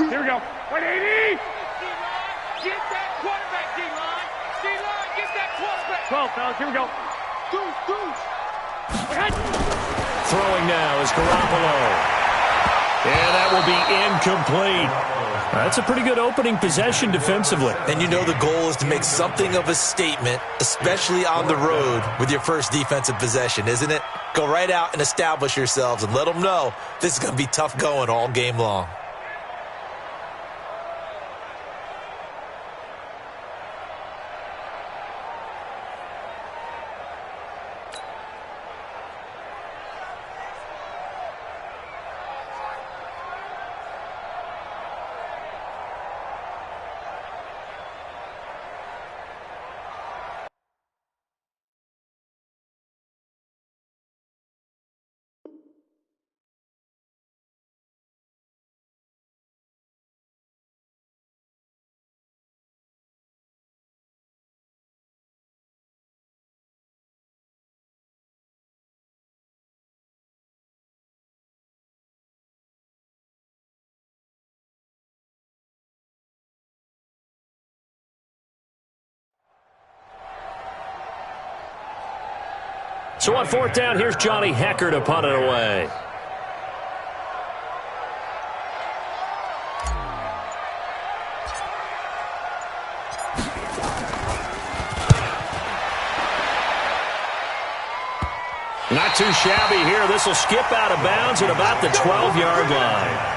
Here we go. 180. Get that quarterback, D-line. D-line, get that quarterback. 12, fellas. Here we go. Throwing now is Garoppolo. And that will be incomplete. That's a pretty good opening possession defensively. And you know the goal is to make something of a statement, especially on the road with your first defensive possession, isn't it? Go right out and establish yourselves and let them know this is going to be tough going all game long. So on fourth down, here's Johnny Hecker to punt it away. Not too shabby here. This will skip out of bounds at about the 12-yard line.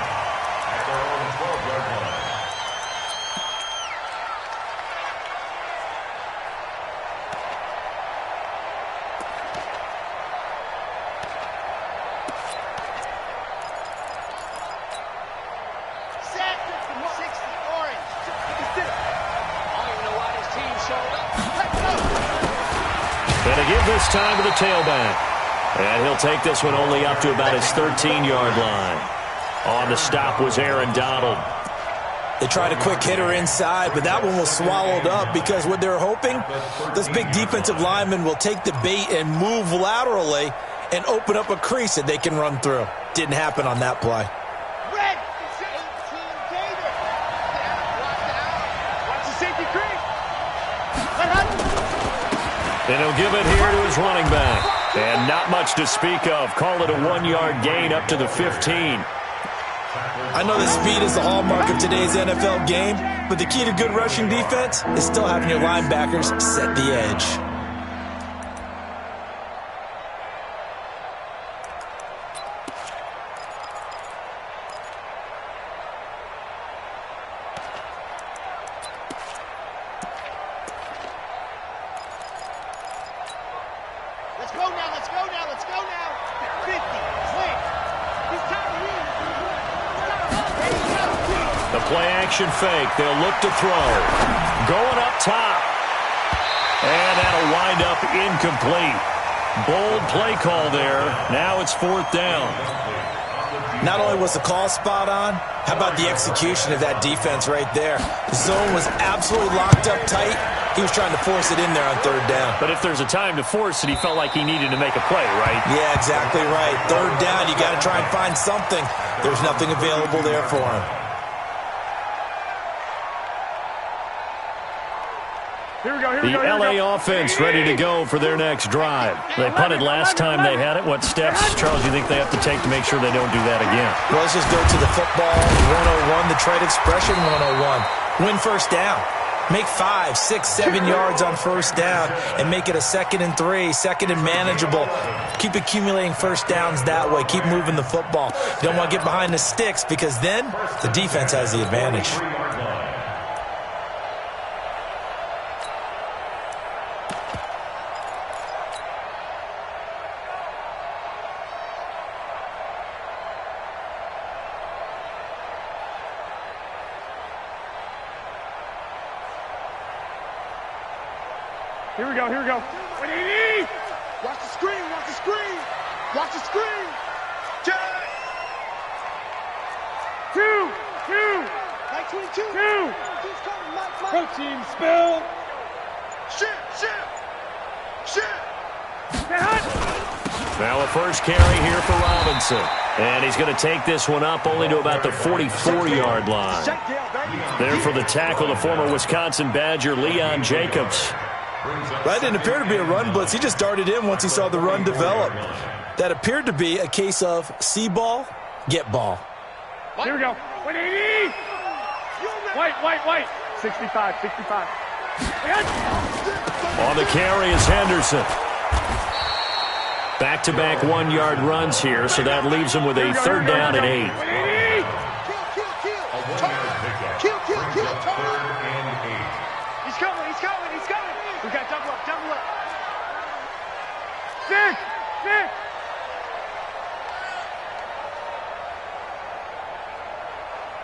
This time to the tailback. And he'll take this one only up to about his 13-yard line. On the stop was Aaron Donald. They tried a quick hitter inside, but that one was swallowed up because what they're hoping, this big defensive lineman will take the bait and move laterally and open up a crease that they can run through. Didn't happen on that play. Red, 18 Gator. Watch the safety crease. And he'll give it here to his running back. And not much to speak of. Call it a 1-yard gain up to the 15. I know that speed is the hallmark of today's NFL game, but the key to good rushing defense is still having your linebackers set the edge. Fake. They'll look to throw. Going up top. And that'll wind up incomplete. Bold play call there. Now it's fourth down. Not only was the call spot on, how about the execution of that defense right there? The zone was absolutely locked up tight. He was trying to force it in there on third down. But if there's a time to force it, he felt like he needed to make a play, right? Yeah, exactly right. Third down, you got to try and find something. There's nothing available there for him. The LA offense ready to go for their next drive. They punted last time they had it. What steps, Charles, do you think they have to take to make sure they don't do that again? Well, let's just go to the football 101, the trade expression 101. Win first down. Make 5, 6, 7 yards on first down and make it a 2nd and 3, 2nd and manageable. Keep accumulating first downs that way. Keep moving the football. You don't want to get behind the sticks because then the defense has the advantage. Here we go, here we go. 180! Watch the screen, watch the screen. Watch the screen. Two. 22. Protein spill. Shit. Now a first carry here for Robinson. And he's going to take this one up only to about the 44-yard line. There for the tackle, the former Wisconsin Badger, Leon Jacobs. That didn't appear to be a run blitz. He just darted in once he saw the run develop. That appeared to be a case of see ball, get ball. Here we go. 180. White. 65. On the carry is Henderson. Back-to-back 1-yard runs here, so that leaves him with a third down and 8. Kill. He's coming. We got double up. 6.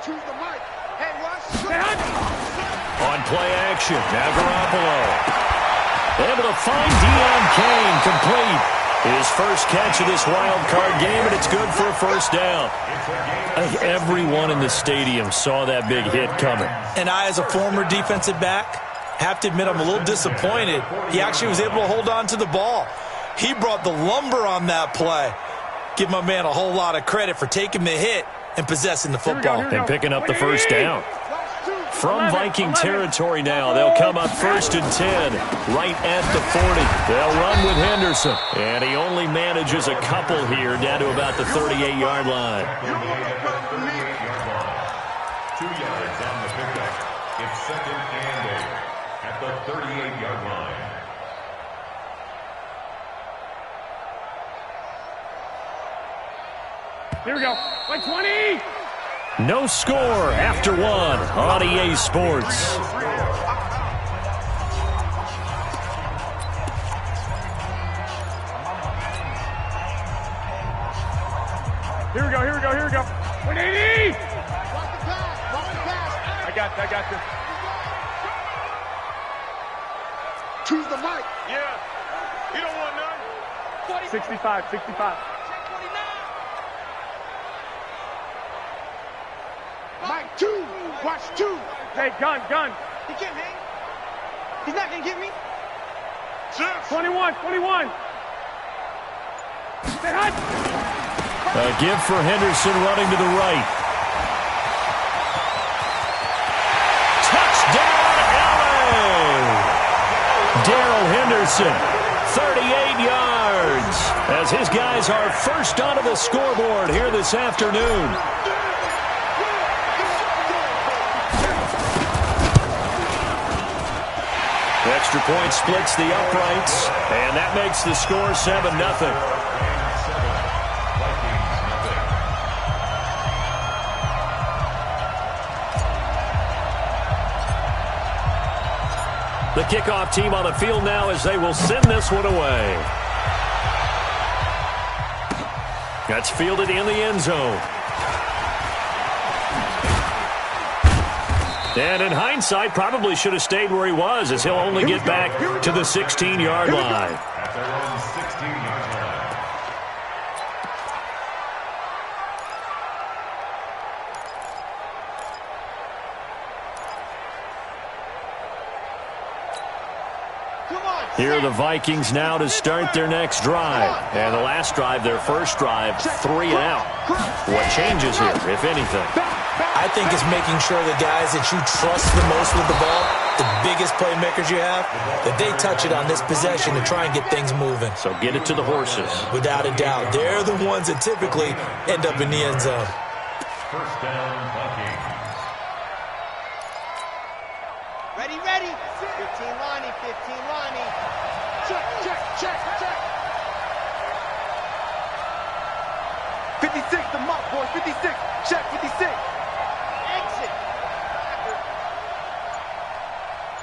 Choose the mic. Hey, rush. On play action, now Garoppolo. Able to find Deion Kane, complete. His first catch of this wild card game, and it's good for a first down. I think everyone in the stadium saw that big hit coming. And I, as a former defensive back, have to admit I'm a little disappointed. He actually was able to hold on to the ball. He brought the lumber on that play. Give my man a whole lot of credit for taking the hit and possessing the football. And picking up the first down. From Viking territory now, they'll come up 1st and 10, right at the 40. They'll run with Henderson, and he only manages a couple here down to about the 38-yard line. 2 yards on the pickup. It's 2nd and 8 at the 38-yard line. Here we go. 20. No score after 1 on EA Sports. Here we go. 180. I got this. Choose the mic. Yeah. You don't want none. 65. Mike 2. Watch 2. Hey, gun. He can't hang. He's not going to get me. 21. A give for Henderson running to the right. Touchdown, LA! Darrell Henderson, 38 yards, as his guys are first onto the scoreboard here this afternoon. Extra point splits the uprights, and that makes the score 7-0. The kickoff team on the field now as they will send this one away. That's fielded in the end zone. And in hindsight, probably should have stayed where he was, as he'll only get back to the 16-yard line. At their own 16-yard line. Here are the Vikings now to start their next drive. And the last drive, their first drive, 3 and out. What changes here, if anything? I think it's making sure the guys that you trust the most with the ball, the biggest playmakers you have, that they touch it on this possession to try and get things moving. So get it to the horses. Without a doubt. They're the ones that typically end up in the end zone. First down, Vikings. Ready. 15 Lonnie. Check. 56, the mark, boy. 56. Check, 56. Exit.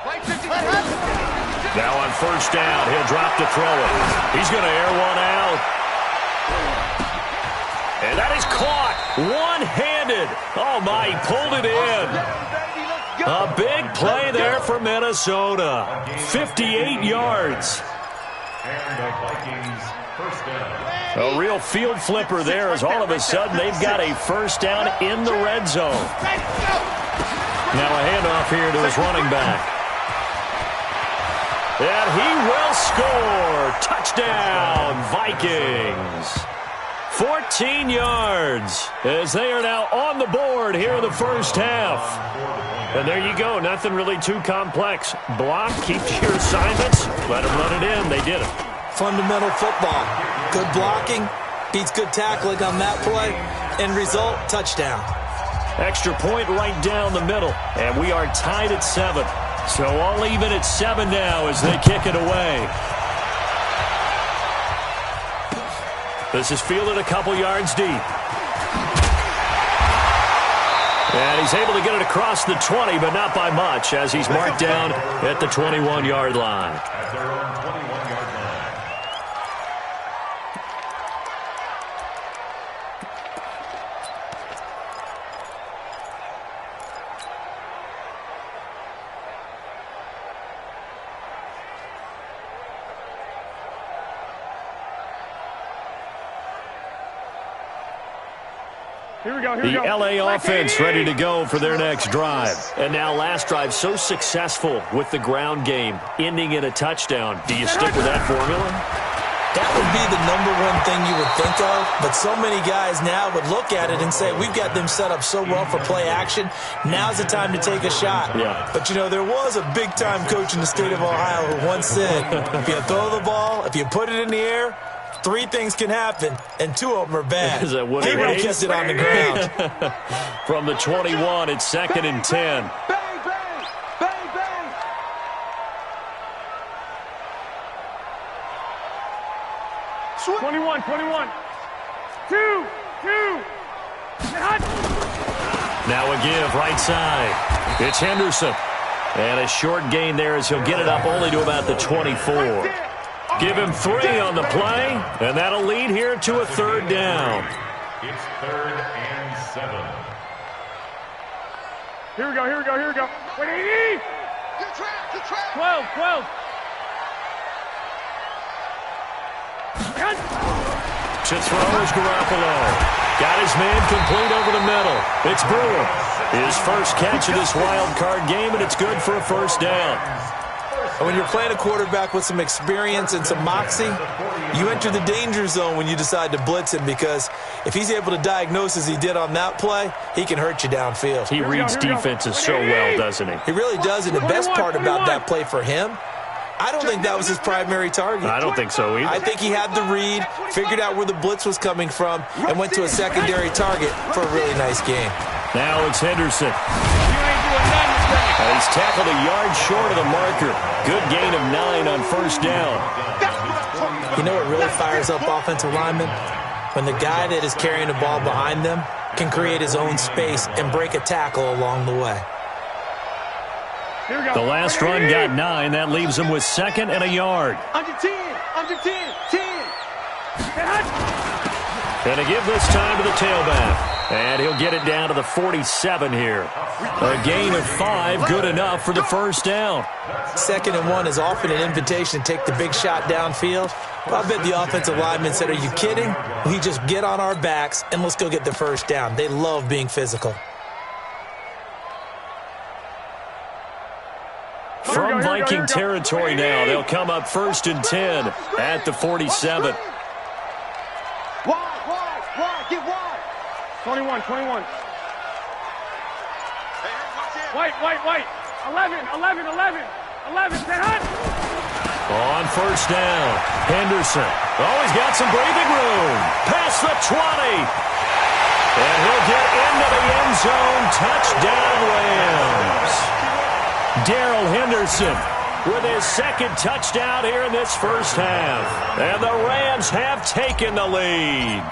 Right 56. Now on first down, he'll drop to throw it. He's going to air one out. And that is caught one-handed. Oh, my, he pulled it in. A big play there for Minnesota. 58 yards. And the Vikings first down. A real field flipper there, as all of a sudden they've got a first down in the red zone. Now a handoff here to his running back. And he will score. Touchdown, Vikings. 14 yards as they are now on the board here in the first half. And there you go. Nothing really too complex. Block, keep to your assignments, let them run it in. They did it. Fundamental football. Good blocking beats good tackling on that play. End result, touchdown. Extra point right down the middle. And we are tied at 7. So all even at 7 now as they kick it away. This is fielded a couple yards deep. And he's able to get it across the 20, but not by much, as he's marked down at the 21-yard line. At their own 21-yard line. The LA offense ready to go for their next drive. And now last drive so successful with the ground game, ending in a touchdown. Do you stick with that formula? That would be the number one thing you would think of, but so many guys now would look at it and say, we've got them set up so well for play action, now's the time to take a shot. Yeah. But, you know, there was a big-time coach in the state of Ohio who once said, if you throw the ball, if you put it in the air, 3 things can happen, and 2 of them are bad. Is that what he it would have is? kept it on the ground. From the 21, it's 2nd and 10. Bang, bang, bang, bang. 21. 2. Now a give right side. It's Henderson. And a short gain there as he'll get it up only to about the 24. Give him 3 on the play, and that'll lead here to a 3rd down. It's 3rd and 7. Here we go. Wait, 80. 12. To throw is Garoppolo. Got his man complete over the middle. It's Brewer. His first catch of this wild card game, and it's good for a 1st down. And when you're playing a quarterback with some experience and some moxie, you enter the danger zone when you decide to blitz him, because if he's able to diagnose as he did on that play, he can hurt you downfield. He reads defenses so well, doesn't he? He really does, and the best part about that play for him, I don't think that was his primary target. I don't think so either. I think he had the read, figured out where the blitz was coming from, and went to a secondary target for a really nice game. Now it's Henderson. He's tackled a yard short of the marker. Good gain of 9 on 1st down. You know what really fires up offensive linemen? When the guy that is carrying the ball behind them can create his own space and break a tackle along the way. The last run got 9. That leaves him with 2nd and a yard. Under 10. 10. And to give this time to the tailback. And he'll get it down to the 47 here. A gain of 5, good enough for the 1st down. 2nd and 1 is often an invitation to take the big shot downfield. I bet the offensive lineman said, are you kidding? We just get on our backs and let's go get the 1st down. They love being physical. From Viking territory now, they'll come up 1st and 10 at the 47. Wide, get wide. 21. White. 11. 10 hot. On 1st down, Henderson. Oh, he's got some breathing room. Past the 20. And he'll get into the end zone. Touchdown, Rams. Darrell Henderson with his 2nd touchdown here in this 1st half. And the Rams have taken the lead.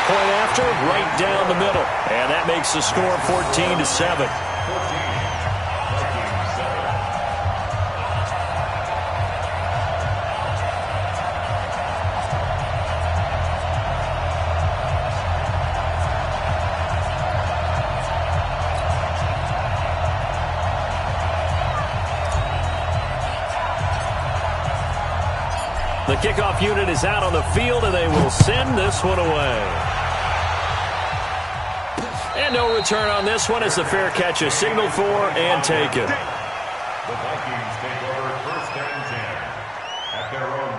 Point after, right down the middle. And that makes the score 14-7. The kickoff unit is out on the field, and they will send this one away. And no return on this one as the fair catch is signaled for and taken. The Vikings take over 1st and 10 at their own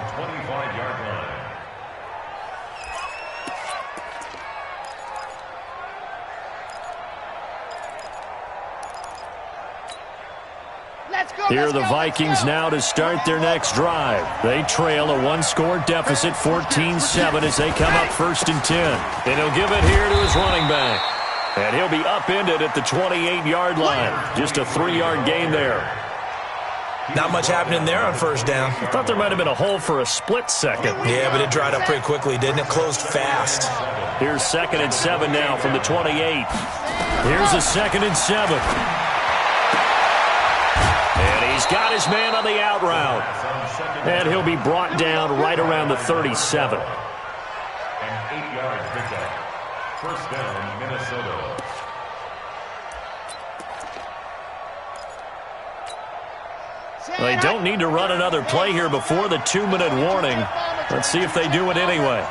Here are the Vikings now to start their next drive. They trail a one-score deficit, 14-7, as they come up 1st and 10. And he'll give it here to his running back. And he'll be upended at the 28-yard line. Just a 3-yard gain there. Not much happening there on 1st down. I thought there might have been a hole for a split second. Yeah, but it dried up pretty quickly, didn't it? Closed fast. Here's 2nd and 7 now from the 28. Here's a 2nd and 7. And he's got his man on the out route. And he'll be brought down right around the 37. An 8-yard pickup. 1st down, Minnesota. They don't need to run another play here before the 2-minute warning. Let's see if they do it anyway.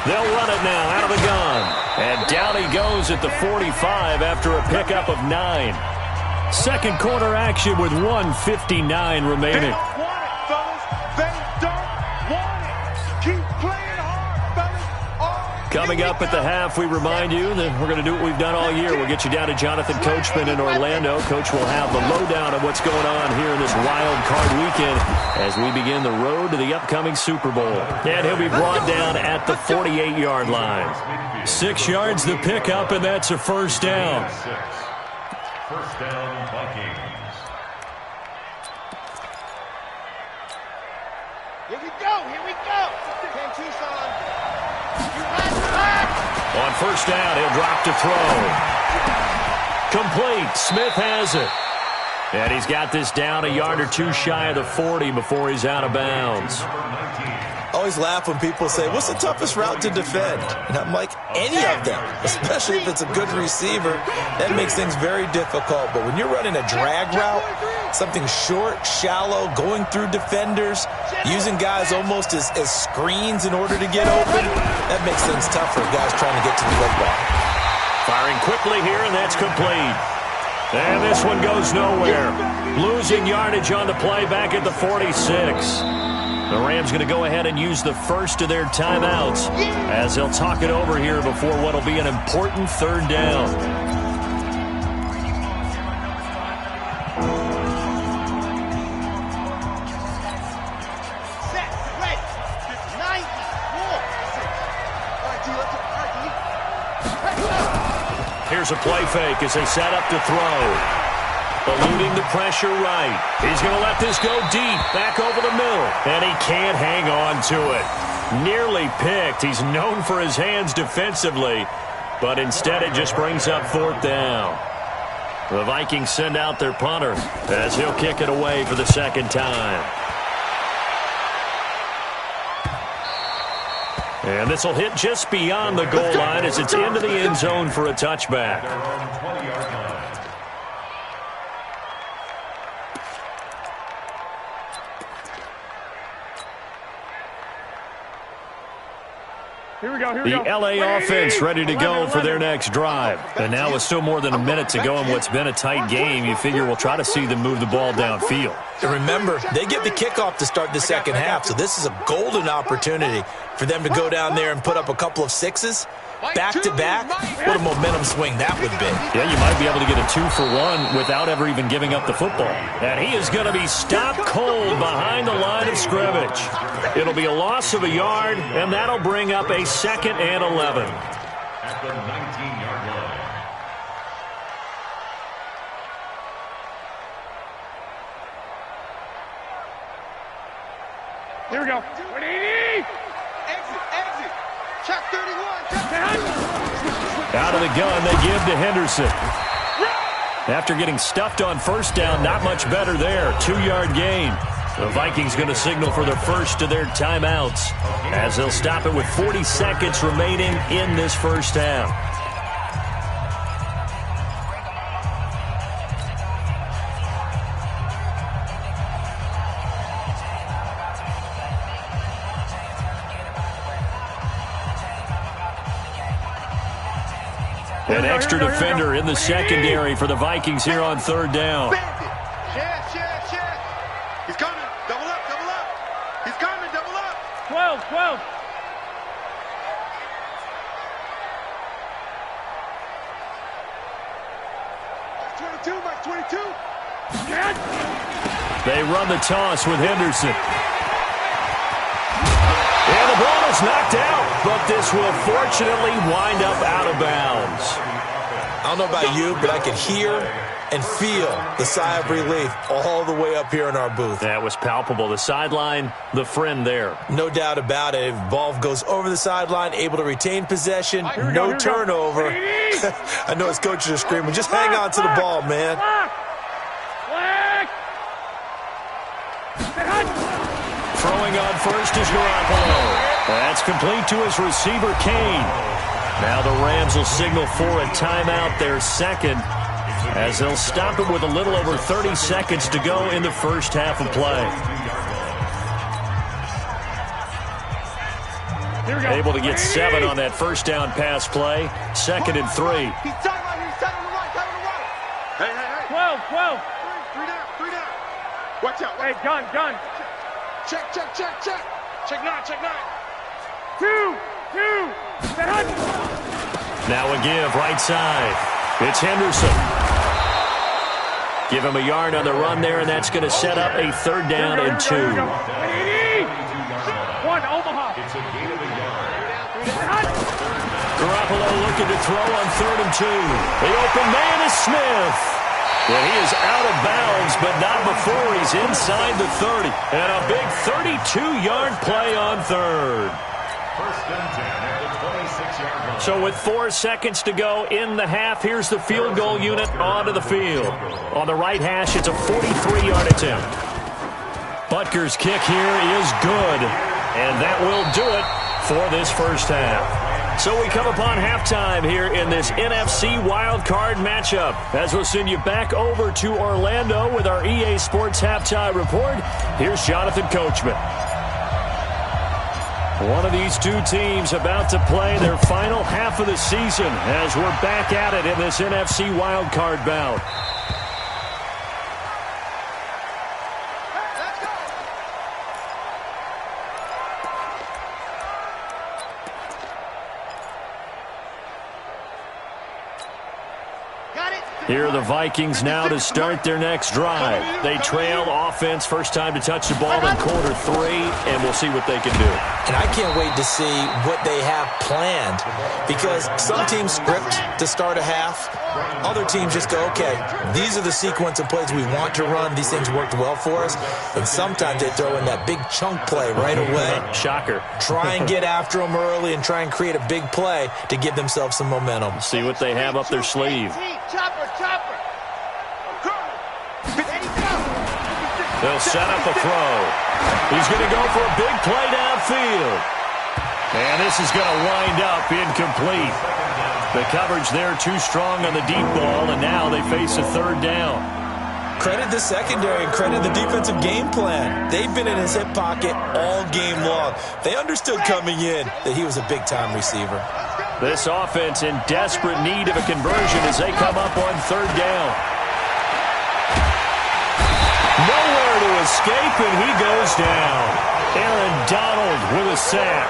They'll run it now out of the gun. And down he goes at the 45 after a pickup of 9. 2nd quarter action with 1:59 remaining. They don't want it, fellas. They don't want it. Keep playing hard, fellas. Coming up at the half, we remind you that we're going to do what we've done all year. We'll get you down to Jonathan Coachman in Orlando. Coach will have the lowdown of what's going on here in this wild card weekend as we begin the road to the upcoming Super Bowl. And he'll be brought down at the 48-yard line. 6 yards the pickup, and that's a 1st down. 1st down, Vikings. Here we go. Here we go. Ken Tucson. On 1st down, he'll drop to throw. Complete. Smith has it. And he's got this down a yard or two shy of the 40 before he's out of bounds. Always laugh when people say, what's the toughest route to defend? And I'm like, any of them, especially if it's a good receiver. That makes things very difficult. But when you're running a drag route, something short, shallow, going through defenders, using guys almost as screens in order to get open, that makes things tough for guys trying to get to the football. Firing quickly here, and that's complete. And this one goes nowhere. Losing yardage on the play back at the 46. The Rams going to go ahead and use the first of their timeouts as they'll talk it over here before what will be an important 3rd down. Set, ready. 90. All right, D, let's go. Here's a play fake as they set up to throw. Eluding the pressure right. He's going to let this go deep, back over the middle. And he can't hang on to it. Nearly picked. He's known for his hands defensively, but instead it just brings up 4th down. The Vikings send out their punter as he'll kick it away for the 2nd time. And this will hit just beyond the goal line as it's into the end zone for a touchback. Here we go. Here we The go. LA offense ready to go for their next drive. And now with still more than a minute to go in what's been a tight game, you figure we'll try to see them move the ball downfield. And remember, they get the kickoff to start the 2nd half, so this is a golden opportunity for them to go down there and put up a couple of 6s. Back-to-back, what a momentum swing that would be. Yeah, you might be able to get a 2-for-1 without ever even giving up the football. And he is going to be stopped cold behind the line of scrimmage. It'll be a loss of a yard, and that'll bring up a 2nd and 11. At the 19-yard line. Here we go. Exit. Check 31. Out of the gun, they give to Henderson. After getting stuffed on 1st down, not much better there. 2-yard gain. The Vikings going to signal for the first of their timeouts as they'll stop it with 40 seconds remaining in this 1st half. An extra defender in the secondary for the Vikings here on 3rd down. Share. He's coming. Double up. He's coming. Double up. 12. Mike 22. They run the toss with Henderson. And the ball is knocked out, but this will fortunately wind up out of bounds. I don't know about you, but I could hear and feel the sigh of relief all the way up here in our booth. That was palpable. The sideline, the friend there. No doubt about it. If ball goes over the sideline, able to retain possession, no turnover. I know his coaches are screaming, just hang on to the ball, man. Throwing on first is Garoppolo. That's complete to his receiver, Kane. Now the Rams will signal for a timeout, their second, as they'll stop it with a little over 30 seconds to go in the first half of play. Able to get 7 on that first down pass play. 2nd and 3. He's tight right here. He's tight on the right. Tight on the right. Hey. 12, 12. 3 down. Watch out. Hey, gun. Check. Check 9. 2. Now a give, right side. It's Henderson. Give him a yard on the run there, and that's going to set up a 3rd down and 2. 1, Omaha. It's a gain of a yard. Garoppolo looking to throw on 3rd and 2. The open man is Smith. Well, he is out of bounds, but not before he's inside the 30. And a big 32-yard play on 3rd. First and 10 at the 26-yard line. So with 4 seconds to go in the half, here's the field goal unit onto the field. On the right hash, it's a 43-yard attempt. Butker's kick here is good, and that will do it for this first half. So we come upon halftime here in this NFC wildcard matchup, as we'll send you back over to Orlando with our EA Sports Halftime Report. Here's Jonathan Coachman. One of these two teams about to play their final half of the season as we're back at it in this NFC wildcard bout. Here are the Vikings now to start their next drive. They trail offense, first time to touch the ball in quarter 3, and we'll see what they can do. And I can't wait to see what they have planned, because some teams script to start a half. Other teams just go, okay, these are the sequence of plays we want to run. These things worked well for us. And sometimes they throw in that big chunk play right away. Shocker. Try and get after them early and try and create a big play to give themselves some momentum. See what they have up their sleeve. They'll set up a throw. He's going to go for a big play downfield. And this is going to wind up incomplete. The coverage there too strong on the deep ball, and now they face a 3rd down. Credit the secondary and credit the defensive game plan. They've been in his hip pocket all game long. They understood coming in that he was a big-time receiver. This offense in desperate need of a conversion as they come up on 3rd down. Nowhere to escape, and he goes down. Aaron Donald with a sack.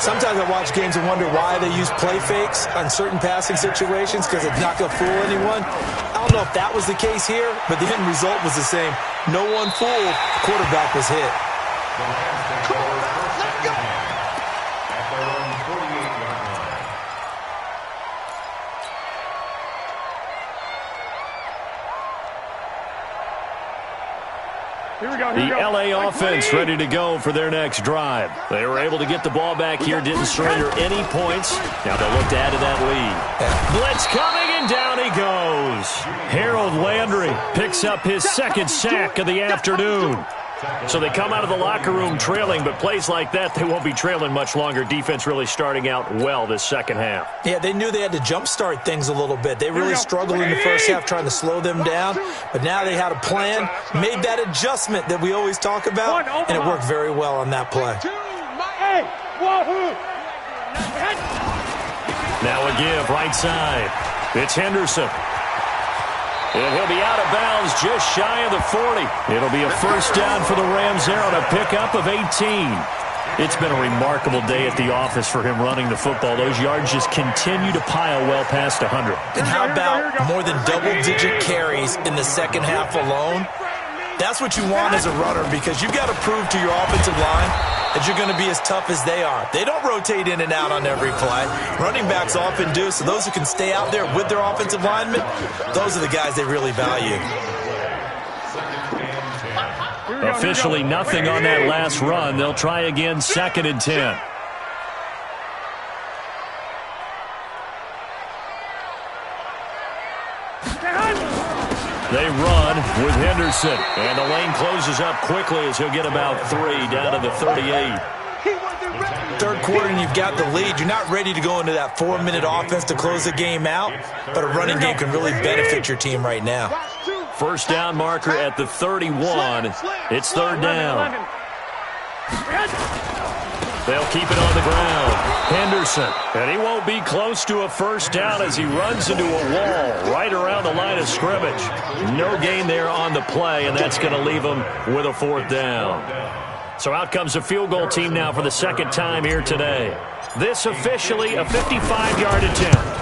Sometimes I watch games and wonder why they use play fakes on certain passing situations, because it's not going to fool anyone. I don't know if that was the case here, but the end result was the same. No one fooled. The quarterback was hit. The LA offense ready to go for their next drive. They were able to get the ball back here, didn't surrender any points. Now they'll look to add to that lead. Blitz coming, and down he goes. Harold Landry picks up his 2nd sack of the afternoon. So they come out of the locker room trailing, but plays like that, they won't be trailing much longer. Defense really starting out well this second half. Yeah, they knew they had to jumpstart things a little bit. They really struggled in the first half trying to slow them down, but now they had a plan, made that adjustment that we always talk about, and it worked very well on that play. Now a give, right side. It's Henderson. And he'll be out of bounds just shy of the 40. It'll be a first down for the Rams there on a pickup of 18. It's been a remarkable day at the office for him running the football. Those yards just continue to pile well past 100. And how about more than double-digit carries in the second half alone? That's what you want as a runner, because you've got to prove to your offensive line that you're going to be as tough as they are. They don't rotate in and out on every play. Running backs often do, so those who can stay out there with their offensive linemen, those are the guys they really value. Officially nothing on that last run. They'll try again, 2nd and 10. They run with Henderson, and the lane closes up quickly as he'll get about 3 down to the 38. Third quarter and you've got the lead. You're not ready to go into that 4-minute offense to close the game out, but a running game can really benefit your team right now. First down marker at the 31. It's 3rd down. They'll keep it on the ground. Henderson, and he won't be close to a first down as he runs into a wall right around the line of scrimmage. No gain there on the play, and that's going to leave him with a 4th down. So out comes a field goal team now for the second time here today. This officially a 55-yard attempt.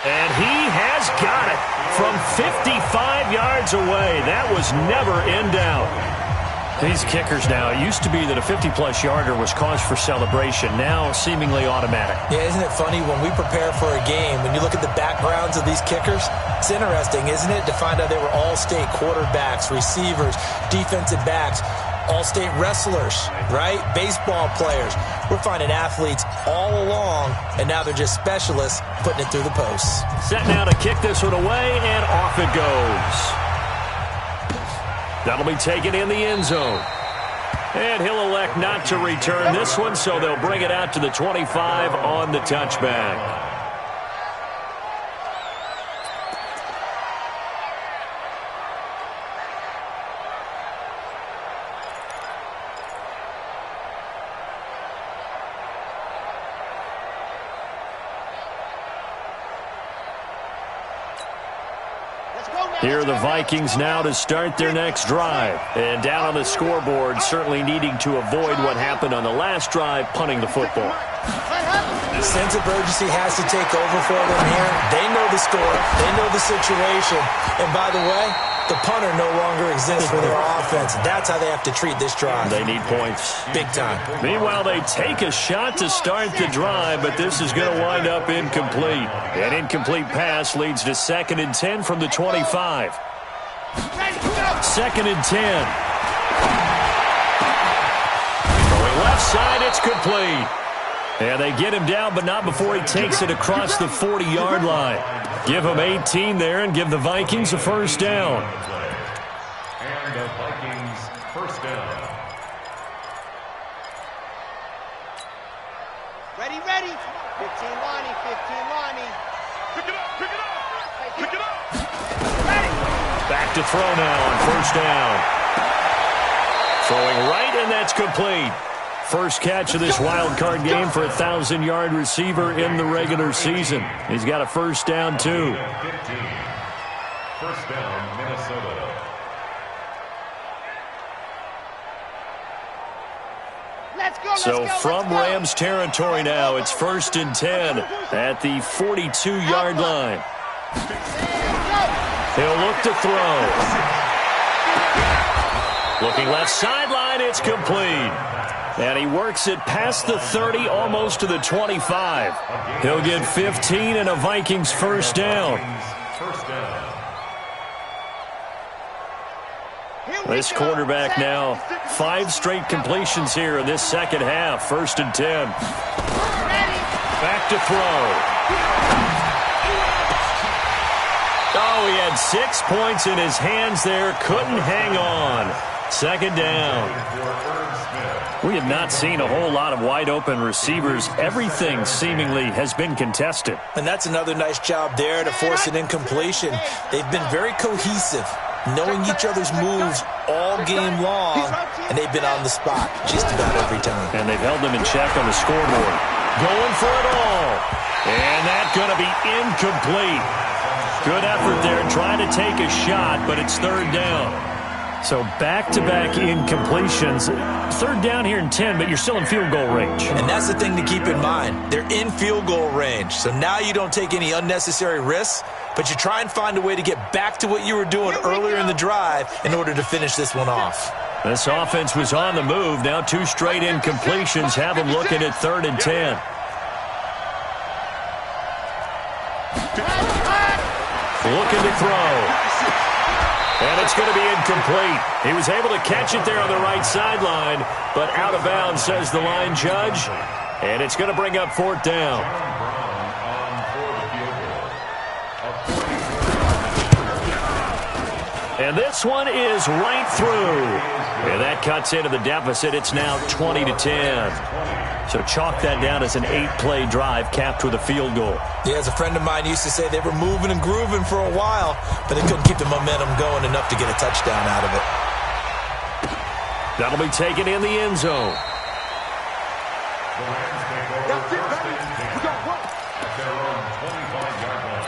And he has got it from 55 yards away. That was never in doubt. These kickers now, it used to be that a 50-plus yarder was cause for celebration. Now seemingly automatic. Yeah, isn't it funny when we prepare for a game, when you look at the backgrounds of these kickers, it's interesting, isn't it, to find out they were all-state quarterbacks, receivers, defensive backs, all-state wrestlers, right? Baseball players. We're finding athletes all along, and now they're just specialists putting it through the posts. Set now to kick this one away, and off it goes. That'll be taken in the end zone. And he'll elect not to return this one, so they'll bring it out to the 25 on the touchback. Here are the Vikings now to start their next drive. And down on the scoreboard, certainly needing to avoid what happened on the last drive, punting the football. The sense of urgency has to take over for them here. They know the score. They know the situation. And by the way, the punter no longer exists for their offense. That's how they have to treat this drive. They need points. Big time. Meanwhile, they take a shot to start the drive, but this is going to wind up incomplete. An incomplete pass leads to 2nd and 10 from the 25. 2nd and 10. Going left side, it's complete. And they get him down, but not before he takes it across the 40-yard line. Give him 18 there and give the Vikings a first down. And the Vikings first down. Ready. 15 Lonnie. Pick it up. Ready. Back to throw now on first down. Throwing right, and that's complete. First catch of this wild card game for a 1,000-yard receiver in the regular season. He's got a first down, too. 15. First down, Minnesota. So from Rams territory now, it's 1st and 10 at the 42-yard line. He'll look to throw. Looking left sideline, it's complete. And he works it past the 30, almost to the 25. He'll get 15 and a Vikings first down. This quarterback now, 5 straight completions here in this second half. 1st and 10. Back to throw. Oh, he had 6 points in his hands there. Couldn't hang on. 2nd down. We have not seen a whole lot of wide-open receivers. Everything seemingly has been contested. And that's another nice job there to force an incompletion. They've been very cohesive, knowing each other's moves all game long, and they've been on the spot just about every time. And they've held them in check on the scoreboard. Going for it all. And that's going to be incomplete. Good effort there trying to take a shot, but it's 3rd down. So back-to-back incompletions. Third down here in 10, but you're still in field goal range. And that's the thing to keep in mind. They're in field goal range. So now you don't take any unnecessary risks, but you try and find a way to get back to what you were doing earlier in the drive in order to finish this one off. This offense was on the move. Now 2 straight incompletions have them looking at 3rd and 10. Looking to throw. And it's going to be incomplete. He was able to catch it there on the right sideline, but out of bounds, says the line judge. And it's going to bring up 4th down. And this one is right through. And that cuts into the deficit. It's now 20-10. So chalk that down as an 8-play drive capped with a field goal. Yeah, as a friend of mine used to say, they were moving and grooving for a while, but they couldn't keep the momentum going enough to get a touchdown out of it. That'll be taken in the end zone. That's it, baby. We got one. At their own 25-yard line.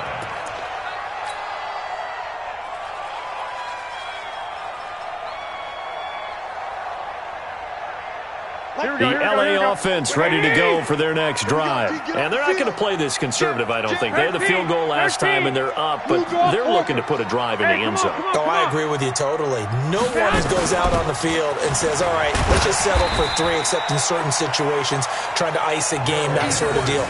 The LA offense ready to go for their next drive. And they're not going to play this conservative, I don't think. They had the field goal last time, and they're up, but they're looking to put a drive in the end zone. Oh, I agree with you totally. No one goes out on the field and says, all right, let's just settle for 3, except in certain situations, trying to ice a game, that sort of deal.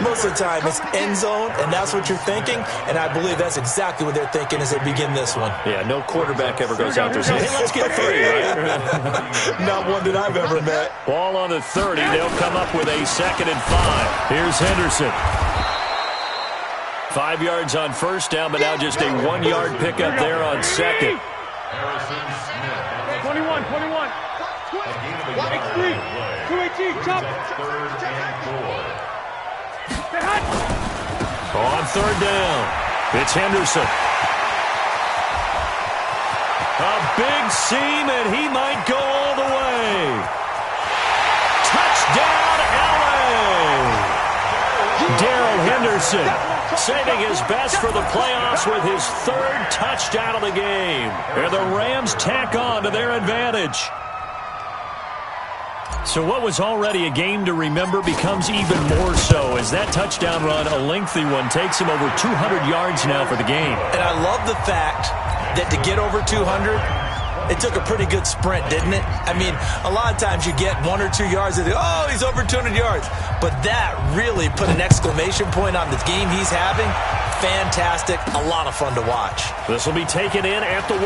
Most of the time, it's end zone, and that's what you're thinking, and I believe that's exactly what they're thinking as they begin this one. Yeah, no quarterback ever goes out there saying, hey, let's get 3, right? Not one that I've ever met. Ball on the 30. They'll come up with a 2nd and 5. Here's Henderson. 5 yards on 1st down, but now just a 1-yard pickup there on 2nd. Harrison Smith. 21. X3. 218. Chop. 3rd and 4. On 3rd down, it's Henderson. A big seam, and he might go all the way. Touchdown, LA! Darrell Henderson saving his best for the playoffs with his 3rd touchdown of the game. And the Rams tack on to their advantage. So what was already a game to remember becomes even more so as that touchdown run, a lengthy one, takes him over 200 yards now for the game. And I love the fact that to get over 200, it took a pretty good sprint, didn't it? I mean, a lot of times you get 1 or 2 yards and oh, he's over 200 yards. But that really put an exclamation point on the game he's having. Fantastic. A lot of fun to watch. This will be taken in at the 1.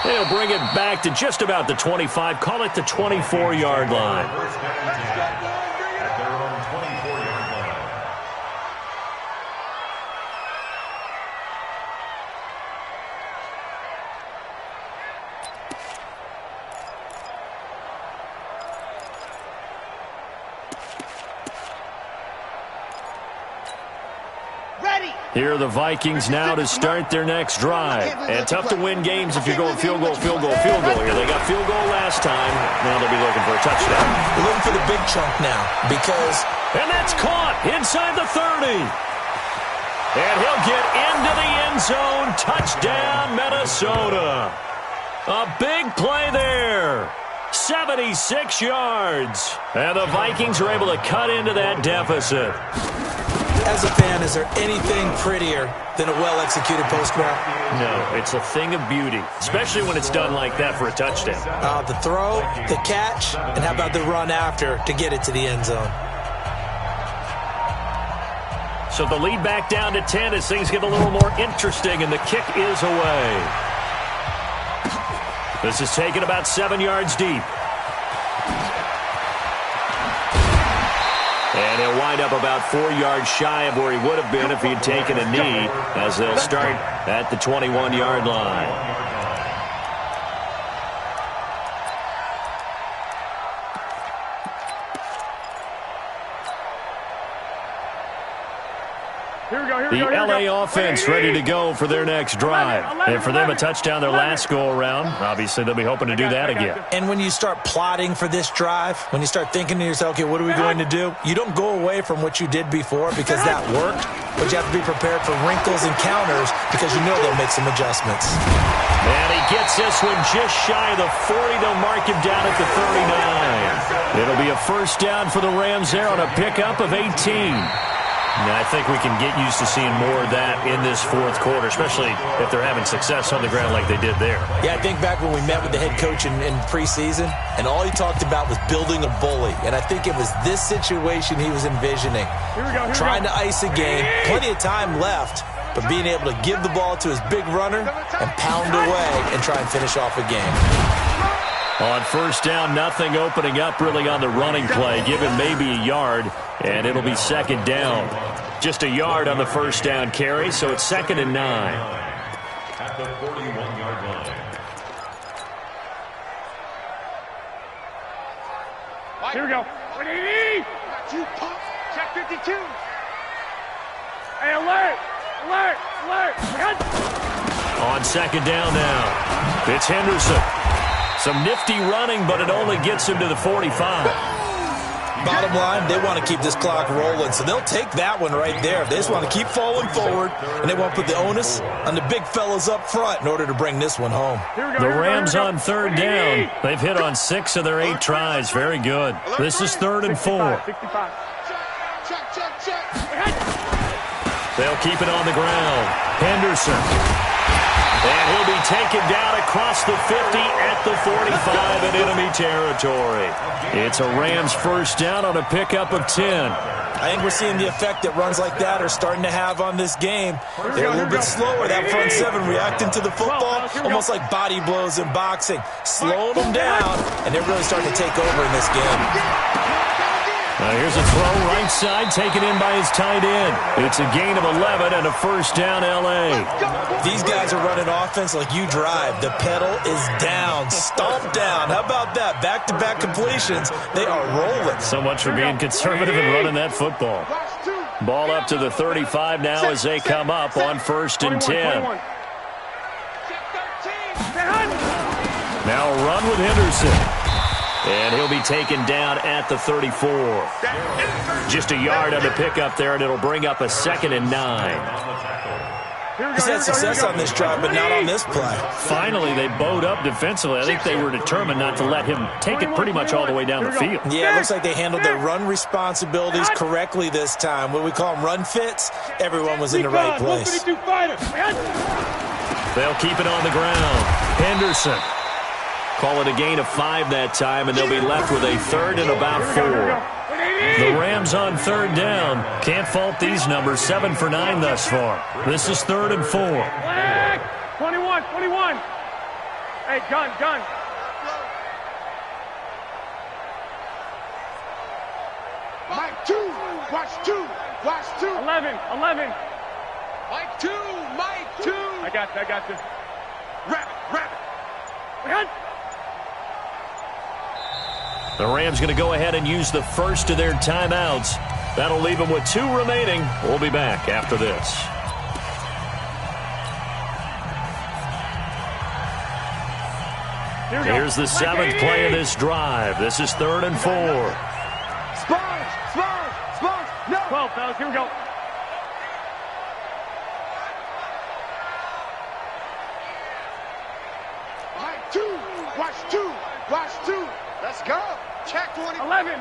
They'll bring it back to just about the 25. Call it the 24-yard line. First down and 10. At their own 24-yard line. Here are the Vikings now to start their next drive. And tough to win games if you're going field goal here. They got field goal last time. Now they'll be looking for a touchdown. We're looking for the big chunk now because... And that's caught inside the 30. And he'll get into the end zone. Touchdown, Minnesota. A big play there. 76 yards. And the Vikings are able to cut into that deficit. As a fan, is there anything prettier than a well-executed post route? No, it's a thing of beauty, especially when it's done like that for a touchdown. The throw, the catch, and how about the run after to get it to the end zone? So the lead back down to 10 as things get a little more interesting, and the kick is away. This is taken about 7 yards deep. And he'll wind up about 4 yards shy of where he would have been if he had taken a knee, as they'll start at the 21-yard line. The LA offense ready to go for their next drive. And for them, a touchdown their last go-around. Obviously, they'll be hoping to do that again. And when you start plotting for this drive, when you start thinking to yourself, okay, what are we going to do? You don't go away from what you did before because that worked, but you have to be prepared for wrinkles and counters because you know they'll make some adjustments. And he gets this one just shy of the 40. They'll mark him down at the 39. It'll be a first down for the Rams there on a pickup of 18. And I think we can get used to seeing more of that in this fourth quarter, especially if they're having success on the ground like they did there. Yeah, I think back when we met with the head coach in preseason, and all he talked about was building a bully. And I think it was this situation he was envisioning. Trying to ice a game, plenty of time left, but being able to give the ball to his big runner and pound away and try and finish off a game. On first down, nothing opening up really on the running play. Give him maybe a yard, and it'll be second down. Just a yard on the first down carry, so it's 2nd and 9. At the 41-yard line. Here we go. Check 52. Hey, alert! Alert! Alert! On second down now, it's Henderson. Some nifty running, but it only gets him to the 45. Bottom line, they want to keep this clock rolling, so they'll take that one right there. They just want to keep falling forward, and they want to put the onus on the big fellas up front in order to bring this one home. The Rams on third down. They've hit on 6 of their 8 tries. Very good. This is 3rd and 4. 65. Check. They'll keep it on the ground. Henderson. And he'll be taken down across the 50 at the 45 in enemy territory. It's a Rams first down on a pickup of 10. I think we're seeing the effect that runs like that are starting to have on this game. They're a little bit slower, that front seven, reacting to the football, almost like body blows in boxing. Slowing them down, and they're really starting to take over in this game. Now here's a throw right side, taken in by his tight end. It's a gain of 11 and a first down L.A. These guys are running offense like you drive. The pedal is down, stomped down. How about that? Back-to-back completions. They are rolling. So much for being conservative and running that football. Ball up to the 35 now as they come up on 1st and 10. Now a run with Henderson. And he'll be taken down at the 34. Just a yard on the pickup there, and it'll bring up a 2nd and 9. He's had success on this drive, but not on this play. Finally, they bowed up defensively. I think they were determined not to let him take it pretty much all the way down the field. Yeah, it looks like they handled their run responsibilities correctly this time. What we call them run fits, everyone was in the right place. They'll keep it on the ground. Henderson. Call it a gain of 5 that time, and they'll be left with a 3rd and about 4. The Rams on 3rd down. Can't fault these numbers. 7 for 9 thus far. This is 3rd and 4. 21. Hey, gun. Mike 2. Watch 2. 11. Mike 2. I got this. Rabbit. The Rams going to go ahead and use the first of their timeouts. That'll leave them with 2 remaining. We'll be back after this. Here's the 7th play of this drive. This is 3rd and 4. Sponge. No. 12, fellas. Here we go. Mike 2. Watch 2. Let's go. Check 20. 11.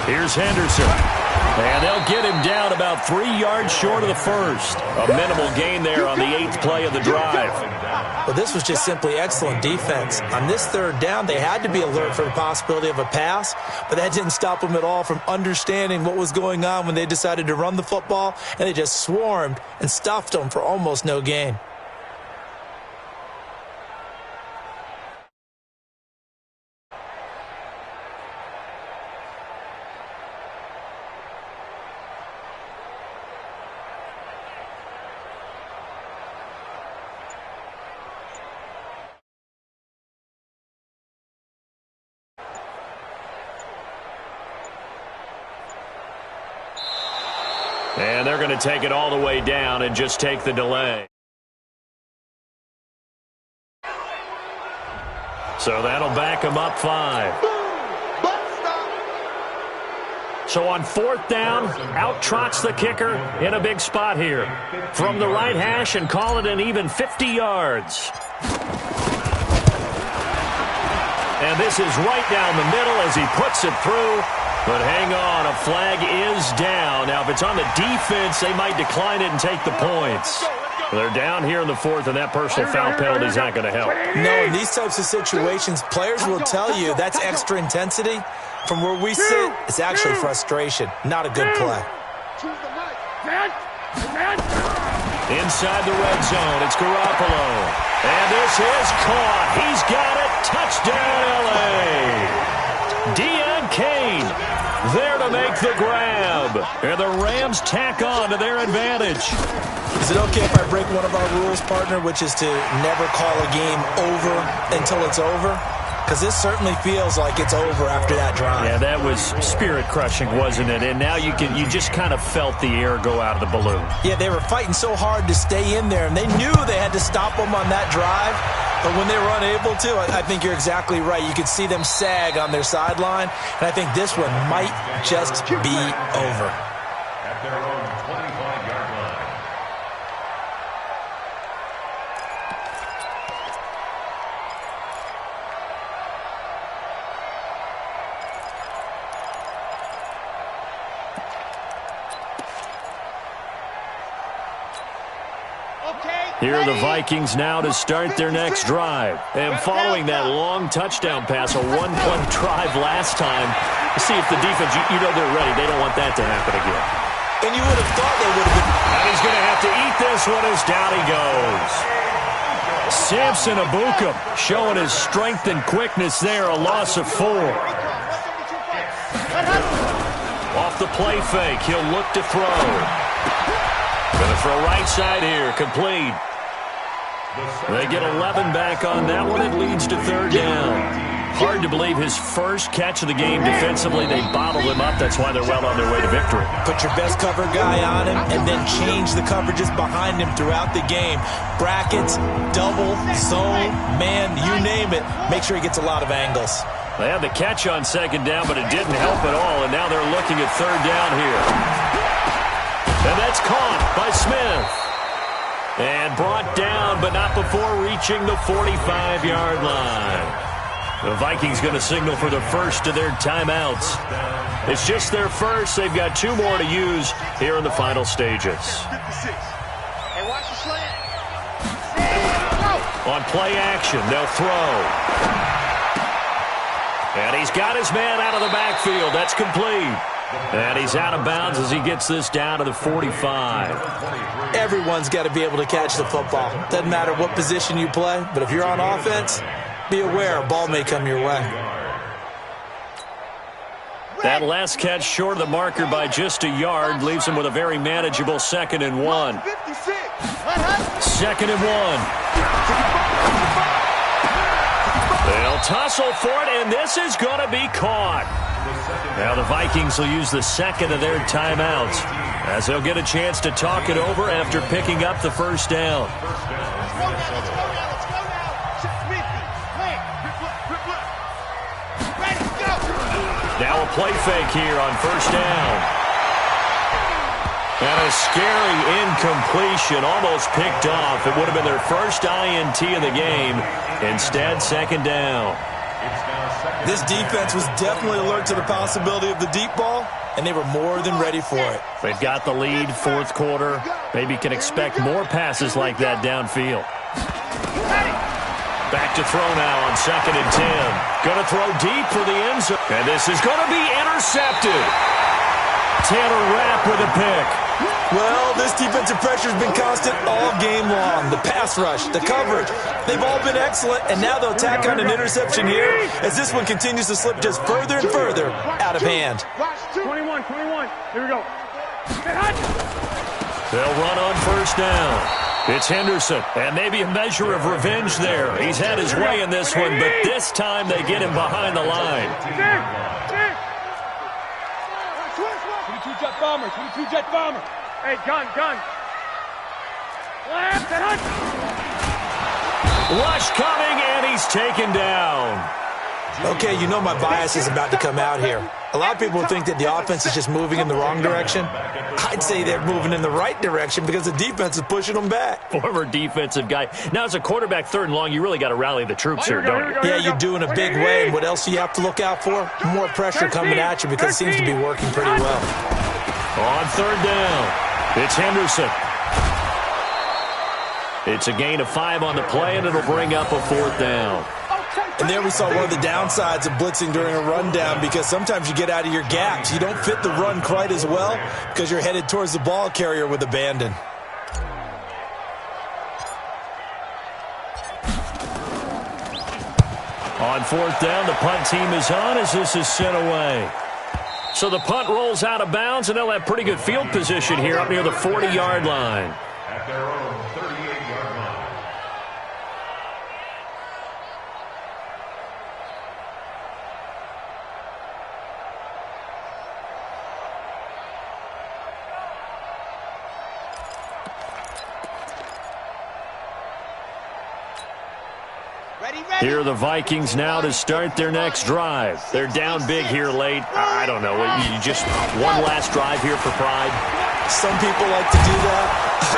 Here's Henderson. And they'll get him down about 3 yards short of the first. A minimal gain there on the 8th play of the drive. Well, this was just simply excellent defense. On this 3rd down, they had to be alert for the possibility of a pass, but that didn't stop them at all from understanding what was going on when they decided to run the football, and they just swarmed and stuffed them for almost no gain. And they're going to take it all the way down and just take the delay. So that'll back them up 5. So on 4th down, out trots the kicker in a big spot here. From the right hash and call it an even 50 yards. And this is right down the middle as he puts it through. But hang on, a flag is down. Now, if it's on the defense, they might decline it and take the points. They're down here in the 4th, and that personal foul penalty is not going to help. No, in these types of situations, players will tell you that's extra intensity. From where we sit, it's actually frustration, not a good play. Inside the red zone, it's Garoppolo. And this is caught. He's got it. Touchdown, L.A. Deion Kane there to make the grab. And the Rams tack on to their advantage. Is it okay if I break one of our rules, partner, which is to never call a game over until it's over? Because this certainly feels like it's over after that drive. Yeah, that was spirit-crushing, wasn't it? And now you just kind of felt the air go out of the balloon. Yeah, they were fighting so hard to stay in there, and they knew they had to stop them on that drive. But when they were unable to, I think you're exactly right. You could see them sag on their sideline, and I think this one might just be over. At their own 25-yard line. Here are the Vikings now to start their next drive. And following that long touchdown pass, a one-play drive last time, see if the defense, you know they're ready. They don't want that to happen again. And you would have thought they would have been. And he's going to have to eat this one as down he goes. Samson Abuka showing his strength and quickness there, a loss of 4. Off the play fake, he'll look to throw. Going to throw right side here, complete. They get 11 back on that one. It leads to 3rd down. Hard to believe his first catch of the game defensively. They bottled him up. That's why they're well on their way to victory. Put your best cover guy on him and then change the coverages behind him throughout the game. Brackets, double, zone, man, you name it. Make sure he gets a lot of angles. They had the catch on 2nd down, but it didn't help at all. And now they're looking at 3rd down here. And that's caught by Smith. And brought down, but not before reaching the 45-yard line. The Vikings going to signal for the first of their timeouts. It's just their first. They've got 2 more to use here in the final stages. On play action, they'll throw. And he's got his man out of the backfield. That's complete. And he's out of bounds as he gets this down to the 45. Everyone's got to be able to catch the football. Doesn't matter what position you play, but if you're on offense, be aware a ball may come your way. That last catch short of the marker by just a yard leaves him with a very manageable 2nd and 1. 2nd and 1. They'll tussle for it, and this is going to be caught. Now the Vikings will use the 2nd of their timeouts as they'll get a chance to talk it over after picking up the 1st down. Now a play fake here on 1st down. And a scary incompletion, almost picked off. It would have been their first INT of the game. Instead, 2nd down. This defense was definitely alert to the possibility of the deep ball, and they were more than ready for it. They've got the lead, 4th quarter. Maybe can expect more passes like that downfield. Back to throw now on 2nd and 10. Going to throw deep for the end zone. And this is going to be intercepted. Taylor Rapp with a pick. Well, this defensive pressure has been constant all game long. The pass rush, the coverage, they've all been excellent, and now they'll tack on an interception here as this one continues to slip just further and further out of hand. 21. Here we go. They'll run on 1st down. It's Henderson, and maybe a measure of revenge there. He's had his way in this one, but this time they get him behind the line. 22 jet bomber. Hey, gun. Rush coming, and he's taken down. Okay, you know my bias is about to come out here. A lot of people think that the offense is just moving in the wrong direction. I'd say they're moving in the right direction because the defense is pushing them back. Former defensive guy. Now, as a quarterback, 3rd and long, you really got to rally the troops here, don't you? Yeah, you do in a big way. And what else do you have to look out for? More pressure coming at you because it seems to be working pretty well. On 3rd down, it's Henderson. It's a gain of 5 on the play, and it'll bring up a 4th down. And there we saw one of the downsides of blitzing during a rundown because sometimes you get out of your gaps. You don't fit the run quite as well because you're headed towards the ball carrier with abandon. On 4th down, the punt team is on as this is sent away. So the punt rolls out of bounds, and they'll have pretty good field position here up near the 40-yard line. At their own 38-yard line. Here are the Vikings now to start their next drive. They're down big here late. I don't know. You just one last drive here for pride. Some people like to do that.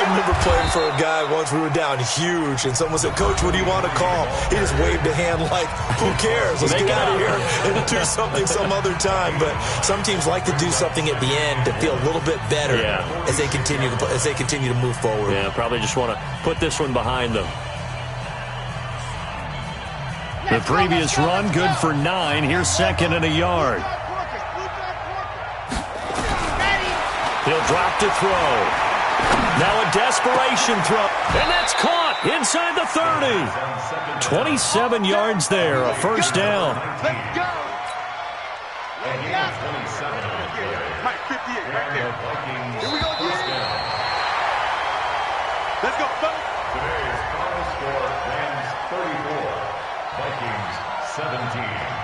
I remember playing for a guy once. We were down huge, and someone said, "Coach, what do you want to call?" He just waved a hand like, "Who cares? Let's get out of here and do something some other time." But some teams like to do something at the end to feel a little bit better as they continue to move forward. Yeah, probably just want to put this one behind them. The previous run, good for 9. Here's 2nd and a yard. He'll drop to throw. Now a desperation throw. And that's caught inside the 30. 27 yards there, a 1st down. Let's go. Mike 58 right there. Here we go. Let's go, fellas. Today's final score, Rams 34, Vikings 17.